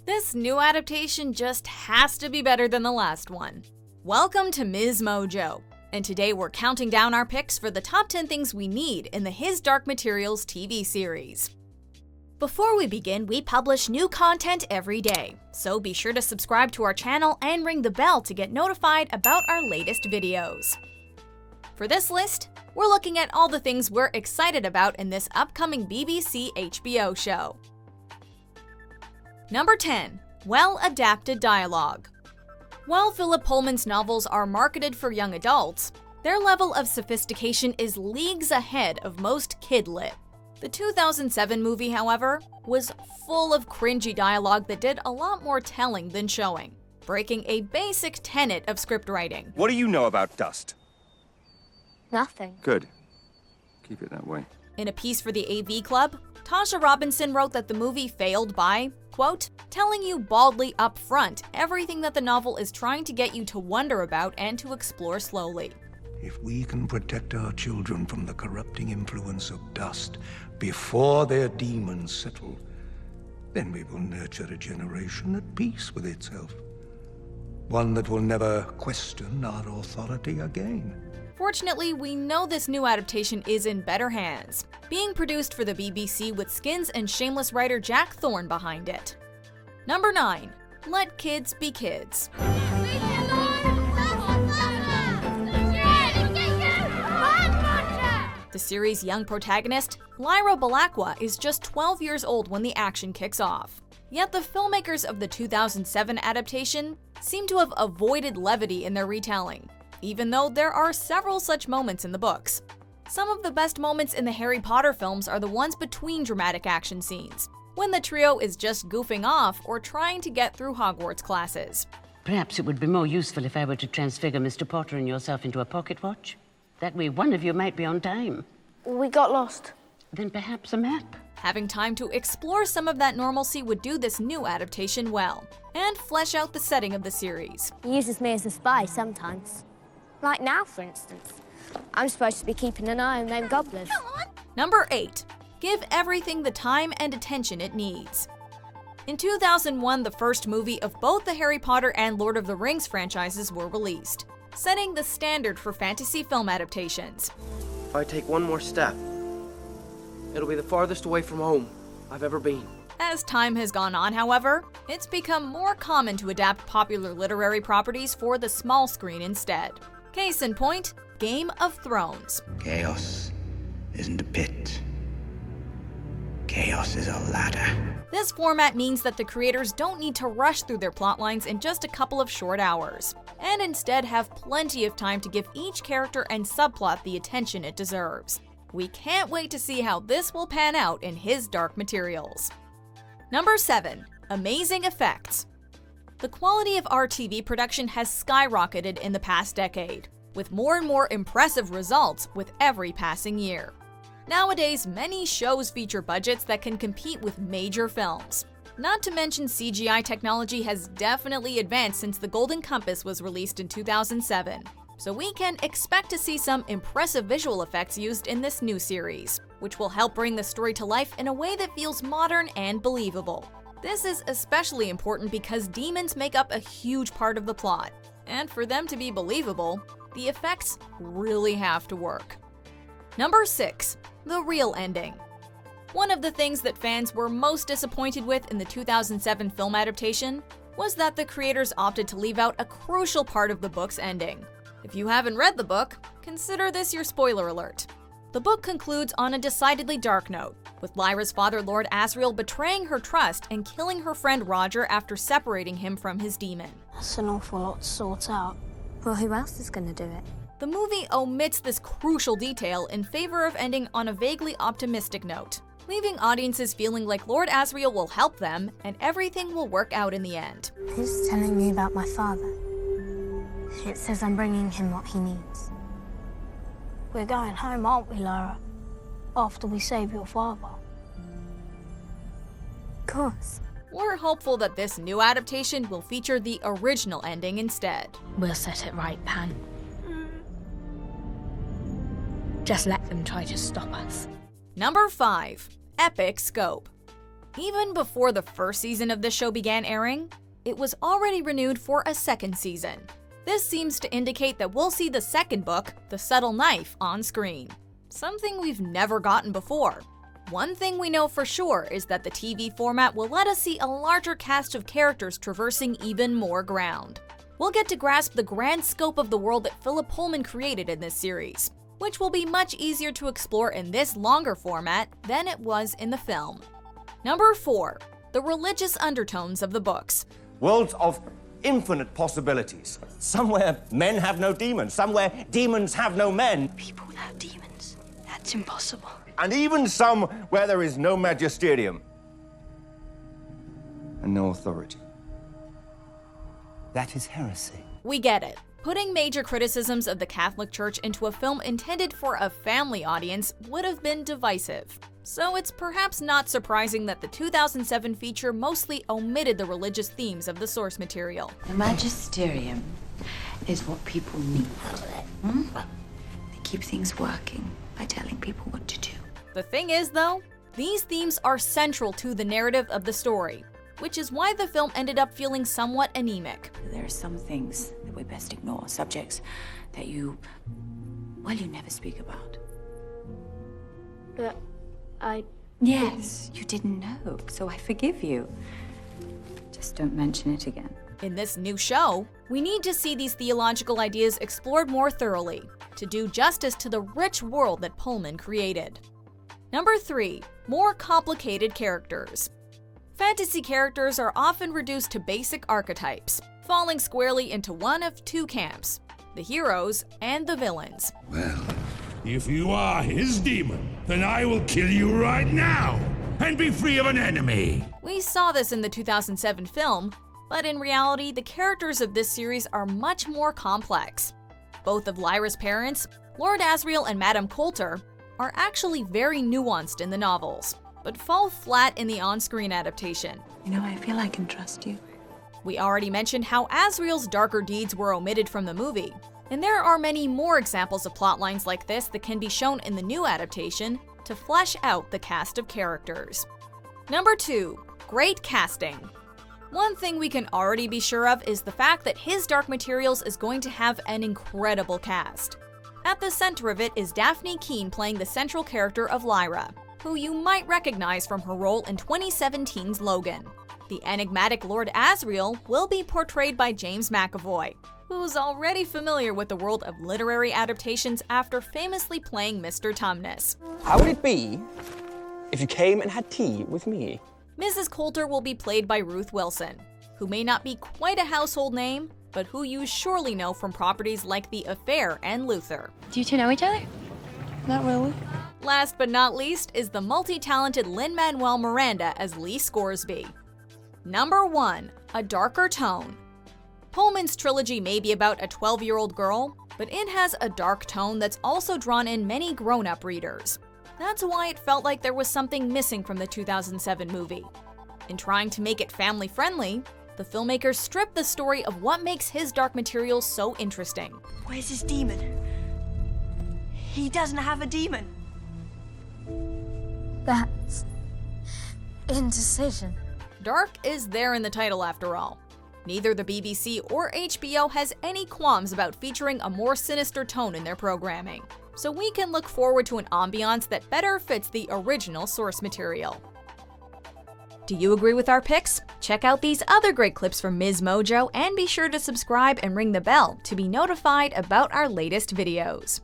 This new adaptation just has to be better than the last one. Welcome to MsMojo, and today we're counting down our picks for the top 10 things we need in the His Dark Materials TV series. Before we begin, we publish new content every day, so be sure to subscribe to our channel and ring the bell to get notified about our latest videos. For this list, we're looking at all the things we're excited about in this upcoming BBC HBO show. Number 10. Well-adapted dialogue. While Philip Pullman's novels are marketed for young adults, their level of sophistication is leagues ahead of most kid-lit. The 2007 movie, however, was full of cringy dialogue that did a lot more telling than showing, breaking a basic tenet of script writing. What do you know about dust? Nothing. Good. Keep it that way. In a piece for the AV Club, Tasha Robinson wrote that the movie failed by, quote, telling you baldly up front everything that the novel is trying to get you to wonder about and to explore slowly. If we can protect our children from the corrupting influence of dust before their demons settle, then we will nurture a generation at peace with itself. One that will never question our authority again. Fortunately, we know this new adaptation is in better hands, being produced for the BBC with Skins and Shameless writer Jack Thorne behind it. Number 9. Let kids be kids. The series' young protagonist, Lyra Balakwa, is just 12 years old when the action kicks off. Yet the filmmakers of the 2007 adaptation seem to have avoided levity in their retelling, even though there are several such moments in the books. Some of the best moments in the Harry Potter films are the ones between dramatic action scenes, when the trio is just goofing off or trying to get through Hogwarts classes. Perhaps it would be more useful if I were to transfigure Mr. Potter and yourself into a pocket watch. That way one of you might be on time. We got lost. Then perhaps a map. Having time to explore some of that normalcy would do this new adaptation well, and flesh out the setting of the series. He uses me as a spy sometimes. Like now, for instance. I'm supposed to be keeping an eye on them gobblers. Number 8. Give everything the time and attention it needs. In 2001, the first movie of both the Harry Potter and Lord of the Rings franchises were released, setting the standard for fantasy film adaptations. If I take one more step, it'll be the farthest away from home I've ever been. As time has gone on, however, it's become more common to adapt popular literary properties for the small screen instead. Case in point, Game of Thrones. Chaos isn't a pit. Chaos is a ladder. This format means that the creators don't need to rush through their plotlines in just a couple of short hours, and instead have plenty of time to give each character and subplot the attention it deserves. We can't wait to see how this will pan out in His Dark Materials. Number 7. Amazing effects. The quality of our TV production has skyrocketed in the past decade, with more and more impressive results with every passing year. Nowadays, many shows feature budgets that can compete with major films. Not to mention CGI technology has definitely advanced since The Golden Compass was released in 2007. So we can expect to see some impressive visual effects used in this new series, which will help bring the story to life in a way that feels modern and believable. This is especially important because demons make up a huge part of the plot, and for them to be believable, the effects really have to work. Number 6. The real ending. One of the things that fans were most disappointed with in the 2007 film adaptation was that the creators opted to leave out a crucial part of the book's ending. If you haven't read the book, consider this your spoiler alert. The book concludes on a decidedly dark note, with Lyra's father Lord Asriel betraying her trust and killing her friend Roger after separating him from his demon. That's an awful lot to sort out. Well, who else is going to do it? The movie omits this crucial detail in favor of ending on a vaguely optimistic note, leaving audiences feeling like Lord Asriel will help them and everything will work out in the end. Who's telling me about my father? It says I'm bringing him what he needs. We're going home, aren't we, Lara? After we save your father. Of course. We're hopeful that this new adaptation will feature the original ending instead. We'll set it right, Pan. Just let them try to stop us. Number 5. Epic scope. Even before the first season of the show began airing, it was already renewed for a second season. This seems to indicate that we'll see the second book, The Subtle Knife, on screen. Something we've never gotten before. One thing we know for sure is that the TV format will let us see a larger cast of characters traversing even more ground. We'll get to grasp the grand scope of the world that Philip Pullman created in this series, which will be much easier to explore in this longer format than it was in the film. Number 4. The religious undertones of the books. Worlds of infinite possibilities. Somewhere men have no demons, somewhere demons have no men. People without demons. That's impossible. And even some where there is no magisterium. And no authority. That is heresy. We get it. Putting major criticisms of the Catholic Church into a film intended for a family audience would have been divisive. So it's perhaps not surprising that the 2007 feature mostly omitted the religious themes of the source material. The magisterium is what people need. They keep things working by telling people what to do. The thing is, though, these themes are central to the narrative of the story, which is why the film ended up feeling somewhat anemic. There are some things that we best ignore, subjects that you never speak about. But Yes, you didn't know, so I forgive you. Just don't mention it again. In this new show, we need to see these theological ideas explored more thoroughly to do justice to the rich world that Pullman created. Number 3. More complicated characters. Fantasy characters are often reduced to basic archetypes, falling squarely into one of two camps: the heroes and the villains. Well, if you are his demon, then I will kill you right now and be free of an enemy. We saw this in the 2007 film, but in reality, the characters of this series are much more complex. Both of Lyra's parents, Lord Asriel and Madame Coulter, are actually very nuanced in the novels, but fall flat in the on-screen adaptation. You know, I feel I can trust you. We already mentioned how Asriel's darker deeds were omitted from the movie, and there are many more examples of plotlines like this that can be shown in the new adaptation to flesh out the cast of characters. Number 2. Great casting. One thing we can already be sure of is the fact that His Dark Materials is going to have an incredible cast. At the center of it is Daphne Keane playing the central character of Lyra, who you might recognize from her role in 2017's Logan. The enigmatic Lord Asriel will be portrayed by James McAvoy, who's already familiar with the world of literary adaptations after famously playing Mr. Tumnus. How would it be if you came and had tea with me? Mrs. Coulter will be played by Ruth Wilson, who may not be quite a household name, but who you surely know from properties like The Affair and Luther. do you two know each other? Not really. Last but not least is the multi-talented Lin-Manuel Miranda as Lee Scoresby. Number 1. A darker tone. Pullman's trilogy may be about a 12-year-old girl, but it has a dark tone that's also drawn in many grown-up readers. That's why it felt like there was something missing from the 2007 movie. In trying to make it family-friendly, the filmmakers stripped the story of what makes His Dark Materials so interesting. Where's his demon? He doesn't have a demon. That's indecision. Dark is there in the title after all. Neither the BBC or HBO has any qualms about featuring a more sinister tone in their programming, so we can look forward to an ambiance that better fits the original source material. Do you agree with our picks? Check out these other great clips from MsMojo and be sure to subscribe and ring the bell to be notified about our latest videos.